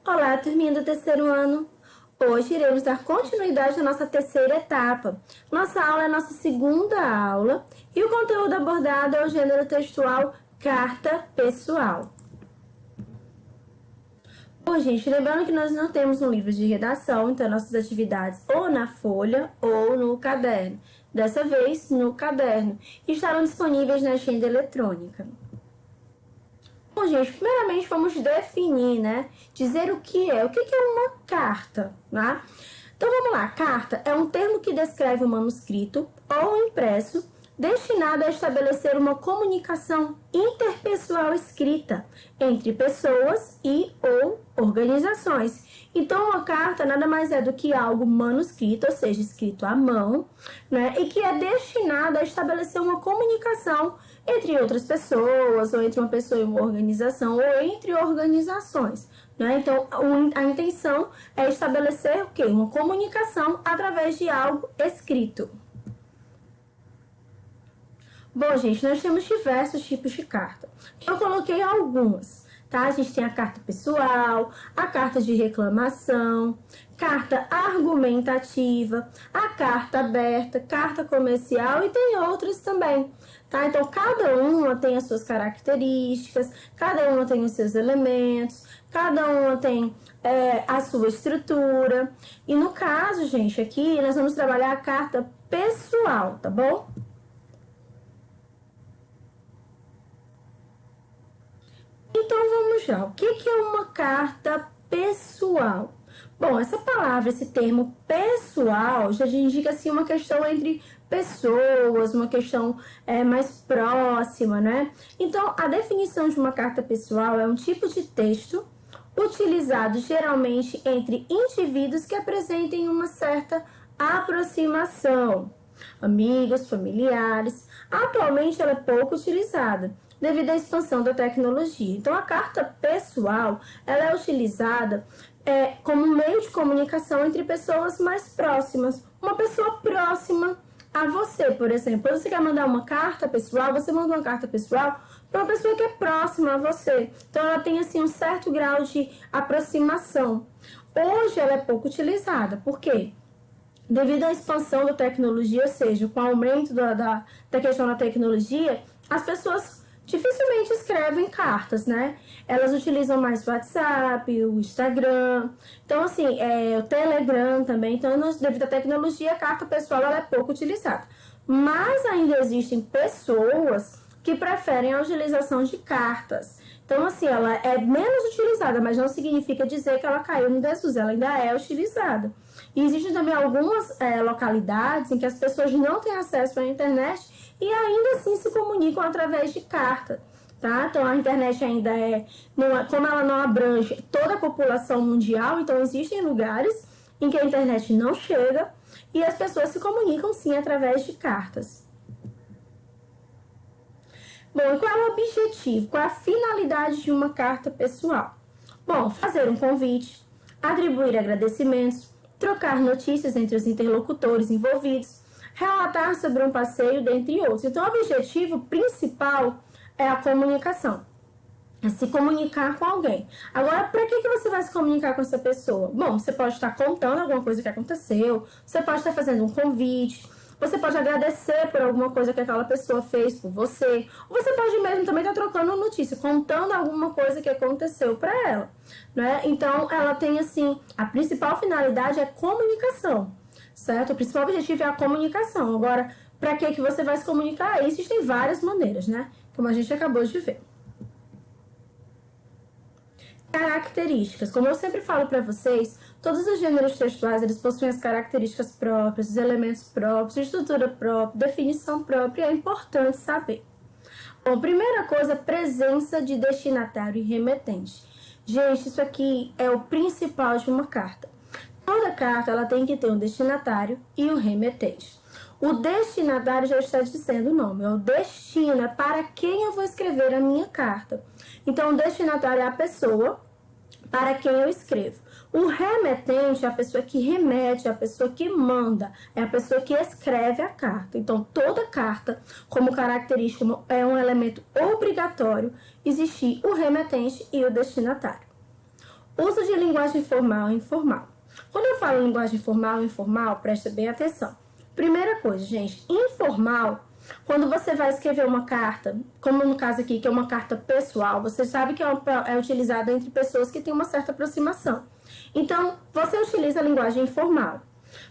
Olá, turminha do terceiro ano! Hoje iremos dar continuidade à nossa terceira etapa. Nossa aula é a nossa segunda aula e o conteúdo abordado é o gênero textual carta pessoal. Bom, gente, lembrando que nós não temos um livro de redação, então nossas atividades ou na folha ou no caderno. Dessa vez, no caderno. E estarão disponíveis na agenda eletrônica. Bom, gente, primeiramente vamos definir, né? Dizer o que é uma carta, né? Então vamos lá, carta é um termo que descreve um manuscrito ou impresso destinado a estabelecer uma comunicação interpessoal escrita entre pessoas e ou organizações. Então, uma carta nada mais é do que algo manuscrito, ou seja, escrito à mão, né? E que é destinado a estabelecer uma comunicação entre outras pessoas, ou entre uma pessoa e uma organização, ou entre organizações. Né? Então, a intenção é estabelecer o quê? Uma comunicação através de algo escrito. Bom, gente, nós temos diversos tipos de carta. Eu coloquei algumas, tá? A gente tem a carta pessoal, a carta de reclamação, carta argumentativa, a carta aberta, carta comercial e tem outras também, tá? Então, cada uma tem as suas características, cada uma tem os seus elementos, cada uma tem a sua estrutura. E no caso, gente, aqui nós vamos trabalhar a carta pessoal, tá bom? Então, vamos lá. O que é uma carta pessoal? Bom, essa palavra, esse termo pessoal, já indica assim, uma questão entre pessoas, uma questão mais próxima, né? Então, a definição de uma carta pessoal é um tipo de texto utilizado geralmente entre indivíduos que apresentem uma certa aproximação, amigos, familiares. Atualmente, ela é pouco utilizada devido à expansão da tecnologia. Então, a carta pessoal, ela é utilizada como meio de comunicação entre pessoas mais próximas. Uma pessoa próxima a você, por exemplo. Quando você quer mandar uma carta pessoal, você manda uma carta pessoal para uma pessoa que é próxima a você. Então, ela tem, assim, um certo grau de aproximação. Hoje, ela é pouco utilizada. Por quê? Devido à expansão da tecnologia, ou seja, com o aumento da questão da tecnologia, as pessoas dificilmente escrevem cartas, né? Elas utilizam mais o WhatsApp, o Instagram, então assim, o Telegram também. Então, devido à tecnologia, a carta pessoal ela é pouco utilizada. Mas ainda existem pessoas que preferem a utilização de cartas. Então, assim, ela é menos utilizada, mas não significa dizer que ela caiu no desuso, ela ainda é utilizada. E existem também algumas localidades em que as pessoas não têm acesso à internet e ainda assim se comunicam através de carta, tá? Então, a internet ainda como ela não abrange toda a população mundial, então existem lugares em que a internet não chega e as pessoas se comunicam sim através de cartas. Bom, e qual é o objetivo, qual é a finalidade de uma carta pessoal? Bom, fazer um convite, atribuir agradecimentos, trocar notícias entre os interlocutores envolvidos, relatar sobre um passeio, dentre outros. Então, o objetivo principal é a comunicação, é se comunicar com alguém. Agora, para que você vai se comunicar com essa pessoa? Bom, você pode estar contando alguma coisa que aconteceu, você pode estar fazendo um convite, você pode agradecer por alguma coisa que aquela pessoa fez por você, ou você pode mesmo também estar trocando notícia, contando alguma coisa que aconteceu para ela, né? Então, ela tem, assim, a principal finalidade é comunicação, certo? O principal objetivo é a comunicação. Agora, para que você vai se comunicar? Existem várias maneiras, né? Como a gente acabou de ver. Características. Como eu sempre falo para vocês, todos os gêneros textuais, eles possuem as características próprias, os elementos próprios, estrutura própria, definição própria, e é importante saber. Bom, primeira coisa, presença de destinatário e remetente. Gente, isso aqui é o principal de uma carta. Toda carta ela tem que ter um destinatário e um remetente. O destinatário já está dizendo o nome, o destino é para quem eu vou escrever a minha carta. Então, o destinatário é a pessoa para quem eu escrevo. O remetente é a pessoa que remete, é a pessoa que manda, é a pessoa que escreve a carta. Então, toda carta, como característica, é um elemento obrigatório existir o remetente e o destinatário. Uso de linguagem formal e informal. Quando eu falo linguagem formal e informal, presta bem atenção. Primeira coisa, gente, informal, quando você vai escrever uma carta, como no caso aqui, que é uma carta pessoal, você sabe que é utilizada entre pessoas que têm uma certa aproximação. Então, você utiliza a linguagem informal.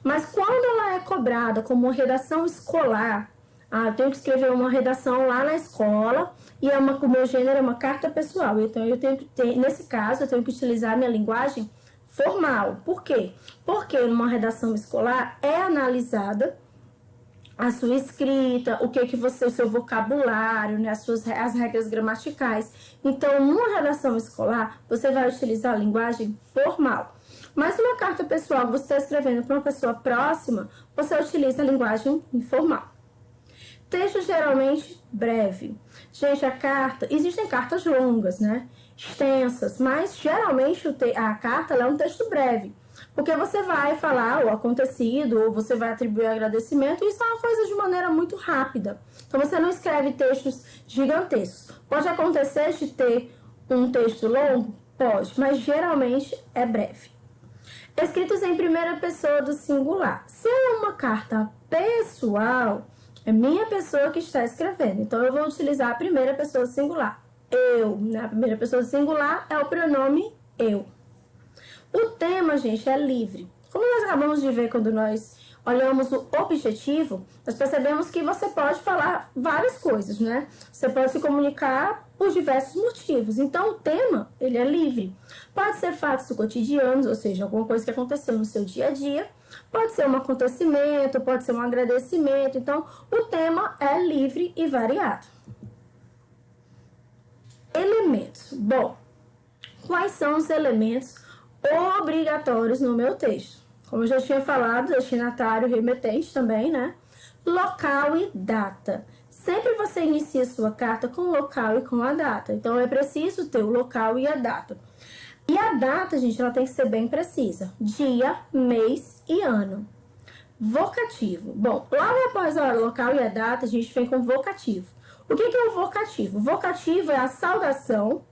Mas quando ela é cobrada como uma redação escolar, eu tenho que escrever uma redação lá na escola e o meu gênero é uma carta pessoal. Então, nesse caso, eu tenho que utilizar a minha linguagem formal. Por quê? Porque numa redação escolar é analisada a sua escrita, o seu vocabulário, né, as regras gramaticais. Então, numa redação escolar, você vai utilizar a linguagem formal. Mas numa carta pessoal, você está escrevendo para uma pessoa próxima, você utiliza a linguagem informal. Texto geralmente breve. Gente, existem cartas longas, né? Extensas, mas geralmente a carta é um texto breve. Porque você vai falar o acontecido, ou você vai atribuir agradecimento, e isso é uma coisa de maneira muito rápida. Então, você não escreve textos gigantescos. Pode acontecer de ter um texto longo? Pode, mas geralmente é breve. Escritos em primeira pessoa do singular. Se é uma carta pessoal, é minha pessoa que está escrevendo. Então, eu vou utilizar a primeira pessoa do singular. Eu, né? A primeira pessoa do singular é o pronome eu. O tema, gente, é livre. Como nós acabamos de ver quando nós olhamos o objetivo, nós percebemos que você pode falar várias coisas, né? Você pode se comunicar por diversos motivos. Então, o tema, ele é livre. Pode ser fatos cotidianos, ou seja, alguma coisa que aconteceu no seu dia a dia. Pode ser um acontecimento, pode ser um agradecimento. Então, o tema é livre e variado. Elementos. Bom, quais são os elementos obrigatórios no meu texto? Como eu já tinha falado, destinatário, remetente também, né? Local e data. Sempre você inicia sua carta com o local e com a data. Então, é preciso ter o local e a data. E a data, gente, ela tem que ser bem precisa. Dia, mês e ano. Vocativo. Bom, logo após a hora, local e a data, a gente vem com vocativo. O que é o vocativo? O vocativo é a saudação.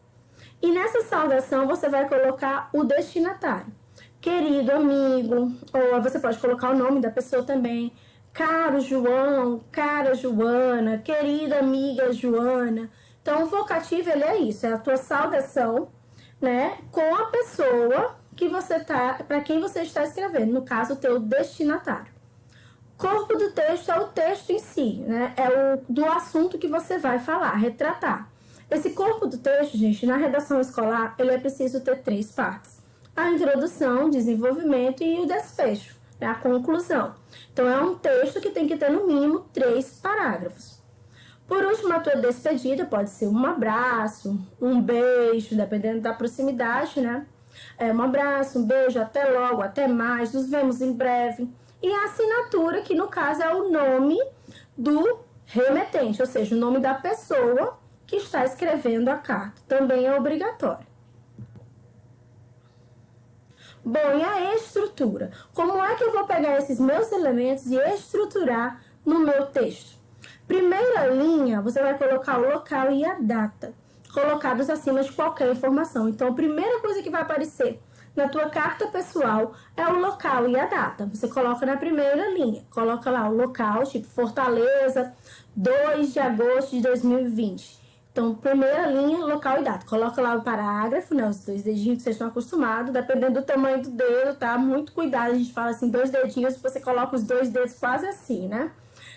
E nessa saudação, você vai colocar o destinatário. Querido amigo, ou você pode colocar o nome da pessoa também. Caro João, cara Joana, querida amiga Joana. Então, o vocativo, ele é isso, é a tua saudação, né, com a pessoa que você para quem você está escrevendo, no caso, o teu destinatário. Corpo do texto é o texto em si, né, é do assunto que você vai falar, retratar. Esse corpo do texto, gente, na redação escolar, ele é preciso ter 3 partes. A introdução, desenvolvimento e o desfecho, né, a conclusão. Então, é um texto que tem que ter, no mínimo, 3 parágrafos. Por último, a tua despedida pode ser um abraço, um beijo, dependendo da proximidade, né? Um abraço, um beijo, até logo, até mais, nos vemos em breve. E a assinatura, que no caso é o nome do remetente, ou seja, o nome da pessoa que está escrevendo a carta. Também é obrigatório. Bom, e a estrutura? Como é que eu vou pegar esses meus elementos e estruturar no meu texto? Primeira linha, você vai colocar o local e a data, colocados acima de qualquer informação. Então, a primeira coisa que vai aparecer na tua carta pessoal é o local e a data. Você coloca na primeira linha, coloca lá o local, tipo Fortaleza, 2 de agosto de 2020. Então, primeira linha, local e data. Coloca lá o parágrafo, né? Os 2 dedinhos que vocês estão acostumados. Dependendo do tamanho do dedo, tá? Muito cuidado. A gente fala assim, 2 dedinhos, você coloca os 2 dedos quase assim, né?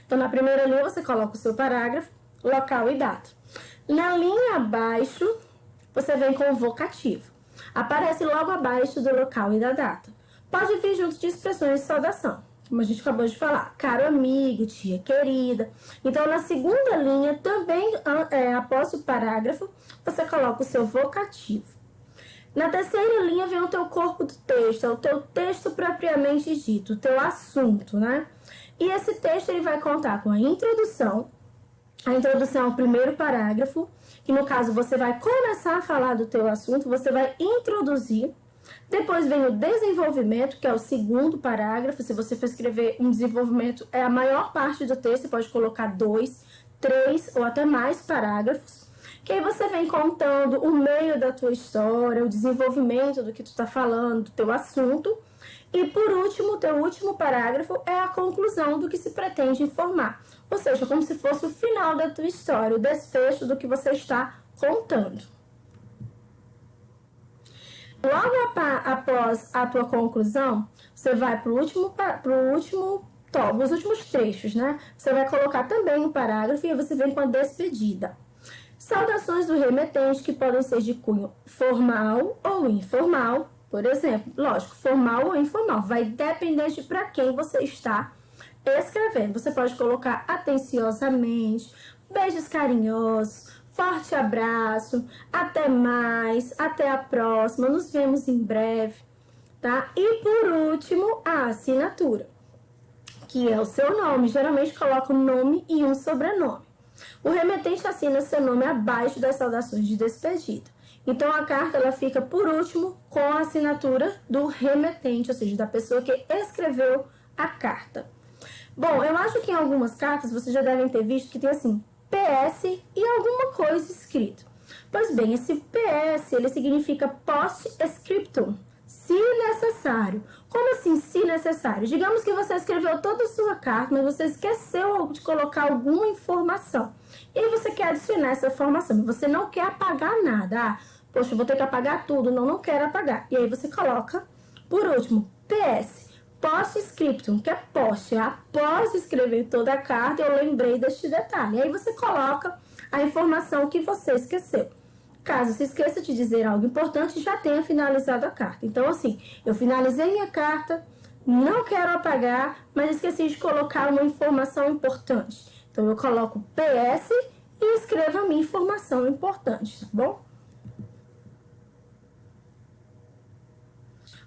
Então, na primeira linha, você coloca o seu parágrafo, local e data. Na linha abaixo, você vem com o vocativo. Aparece logo abaixo do local e da data. Pode vir junto de expressões de saudação, como a gente acabou de falar, caro amigo, tia querida. Então, na segunda linha, também após o parágrafo, você coloca o seu vocativo. Na terceira linha vem o teu corpo do texto, é o teu texto propriamente dito, o teu assunto, né? E esse texto ele vai contar com a introdução. A introdução é o primeiro parágrafo, que no caso você vai começar a falar do teu assunto, você vai introduzir. Depois vem o desenvolvimento, que é o segundo parágrafo. Se você for escrever um desenvolvimento, é a maior parte do texto, você pode colocar 2, 3 ou até mais parágrafos. que aí você vem contando o meio da tua história, o desenvolvimento do que tu tá falando, do teu assunto. E por último, o teu último parágrafo é a conclusão do que se pretende informar. Ou seja, como se fosse o final da tua história, o desfecho do que você está contando. Logo após a tua conclusão, você vai para o último tópico, os últimos trechos, né? Você vai colocar também um parágrafo e você vem com a despedida. Saudações do remetente, que podem ser de cunho formal ou informal, por exemplo. Lógico, formal ou informal, vai depender de para quem você está escrevendo. Você pode colocar atenciosamente, beijos carinhosos, forte abraço, até mais, até a próxima, nos vemos em breve, tá? E por último, a assinatura, que é o seu nome. Geralmente coloca um nome e um sobrenome. O remetente assina seu nome abaixo das saudações de despedida. Então, a carta ela fica por último com a assinatura do remetente, ou seja, da pessoa que escreveu a carta. Bom, eu acho que em algumas cartas vocês já devem ter visto que tem assim, PS e alguma coisa escrito. Pois bem, esse PS, ele significa post-scriptum, se necessário. Como assim, se necessário? Digamos que você escreveu toda a sua carta, mas você esqueceu de colocar alguma informação. E aí você quer adicionar essa informação, mas você não quer apagar nada. Ah, poxa, eu vou ter que apagar tudo. Não, não quero apagar. E aí você coloca, por último, PS, post-scriptum, que é post. Após escrever toda a carta, eu lembrei deste detalhe. E aí você coloca a informação que você esqueceu. Caso se esqueça de dizer algo importante, já tenha finalizado a carta. Então, assim, eu finalizei minha carta, não quero apagar, mas esqueci de colocar uma informação importante. Então, eu coloco PS e escrevo a minha informação importante, tá bom?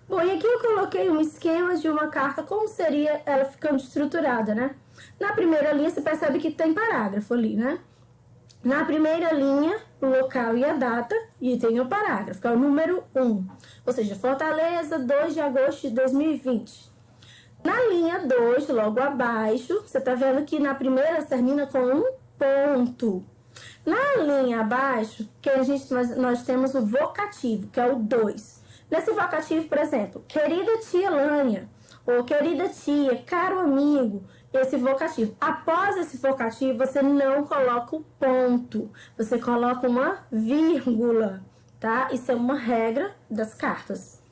Bom, e aqui eu coloquei um esquema de uma carta, como seria ela ficando estruturada, né? Na primeira linha, você percebe que tem parágrafo ali, né? Na primeira linha, o local e a data, e tem o parágrafo, que é o número 1. Ou seja, Fortaleza, 2 de agosto de 2020. Na linha 2, logo abaixo, você tá vendo que na primeira termina com um ponto. Na linha abaixo, que nós temos o vocativo, que é o 2. Nesse vocativo, por exemplo, querida tia Lânia, ou querida tia, caro amigo, esse vocativo. Após esse vocativo, você não coloca o ponto, você coloca uma vírgula, tá? Isso é uma regra das cartas.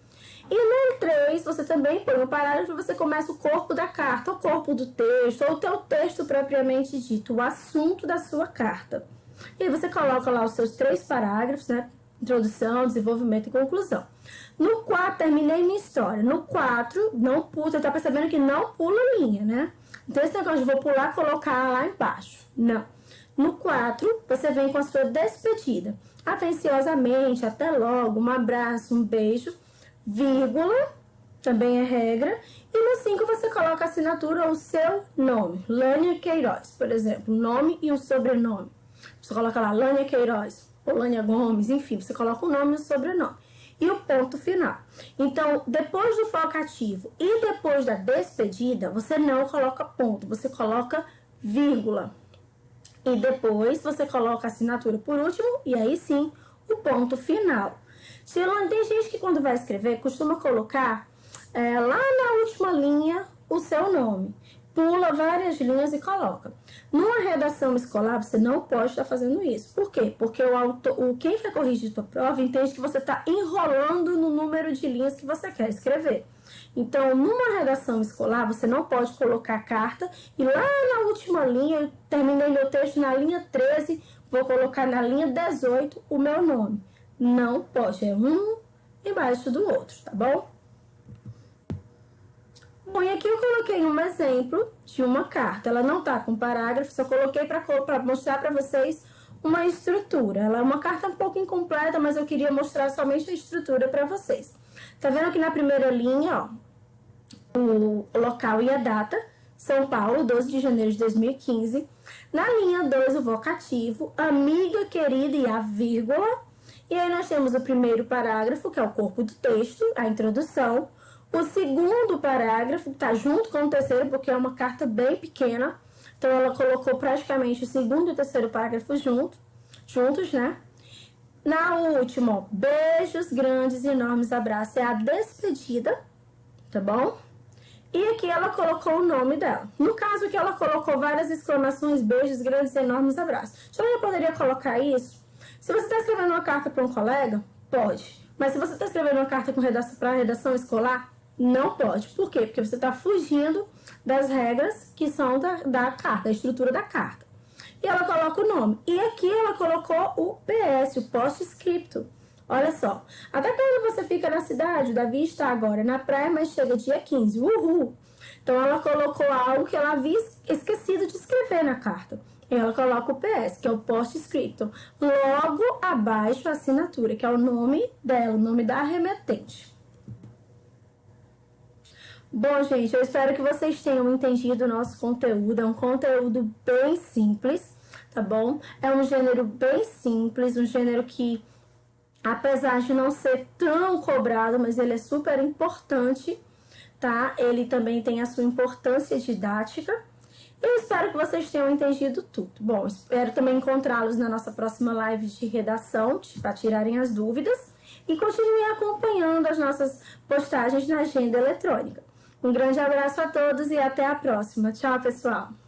E no 3, você também põe um parágrafo e você começa o corpo da carta, o corpo do texto, ou o teu texto propriamente dito, o assunto da sua carta. E aí você coloca lá os seus 3 parágrafos, né? Introdução, desenvolvimento e conclusão. No 4, terminei minha história. No 4, não pula, você tá percebendo que não pula linha, né? Então, esse negócio de vou pular, colocar lá embaixo. Não. No 4, você vem com a sua despedida. Atenciosamente, até logo, um abraço, um beijo, vírgula, também é regra. E no 5, você coloca a assinatura ou o seu nome. Lânia Queiroz, por exemplo, um nome e um sobrenome. Você coloca lá, Lânia Queiroz, ou Lânia Gomes, enfim, você coloca o nome e o sobrenome. E o ponto final. Então, depois do vocativo e depois da despedida, você não coloca ponto, você coloca vírgula. E depois você coloca a assinatura por último e aí sim o ponto final. Tem gente que quando vai escrever costuma colocar lá na última linha o seu nome. Pula várias linhas e coloca. Numa redação escolar, você não pode estar fazendo isso. Por quê? Porque quem vai corrigir a tua prova entende que você está enrolando no número de linhas que você quer escrever. Então, numa redação escolar, você não pode colocar a carta e lá na última linha, eu terminei meu texto na linha 13, vou colocar na linha 18 o meu nome. Não pode, é um embaixo do outro, tá bom? Bom, e aqui eu coloquei um exemplo de uma carta. Ela não tá com parágrafo, só coloquei para mostrar para vocês uma estrutura. Ela é uma carta um pouco incompleta, mas eu queria mostrar somente a estrutura para vocês. Tá vendo que na primeira linha, ó, o local e a data, São Paulo, 12 de janeiro de 2015. Na linha 2, o vocativo, amiga, querida e a vírgula. E aí nós temos o primeiro parágrafo, que é o corpo do texto, a introdução. O segundo parágrafo está junto com o terceiro, porque é uma carta bem pequena. Então, ela colocou praticamente o segundo e o terceiro parágrafo junto. juntos, né? Na última, ó, beijos, grandes e enormes abraços, é a despedida, tá bom? E aqui ela colocou o nome dela. No caso que ela colocou várias exclamações, beijos, grandes e enormes abraços. Já eu poderia colocar isso? Se você está escrevendo uma carta para um colega, pode. Mas se você está escrevendo uma carta para redação escolar, não pode. Por quê? Porque você está fugindo das regras que são da carta, da estrutura da carta. E ela coloca o nome. E aqui ela colocou o PS, o postscripto. Olha só. Até quando você fica na cidade, o Davi está agora na praia, mas chega dia 15. Uhul! Então ela colocou algo que ela havia esquecido de escrever na carta. Ela coloca o PS, que é o postscriptum. Logo abaixo a assinatura, que é o nome dela, o nome da remetente. Bom, gente, eu espero que vocês tenham entendido o nosso conteúdo. É um conteúdo bem simples, tá bom? É um gênero bem simples, um gênero que, apesar de não ser tão cobrado, mas ele é super importante, tá? Ele também tem a sua importância didática. Eu espero que vocês tenham entendido tudo. Bom, espero também encontrá-los na nossa próxima live de redação, para tirarem as dúvidas. E continuem acompanhando as nossas postagens na agenda eletrônica. Um grande abraço a todos e até a próxima. Tchau, pessoal!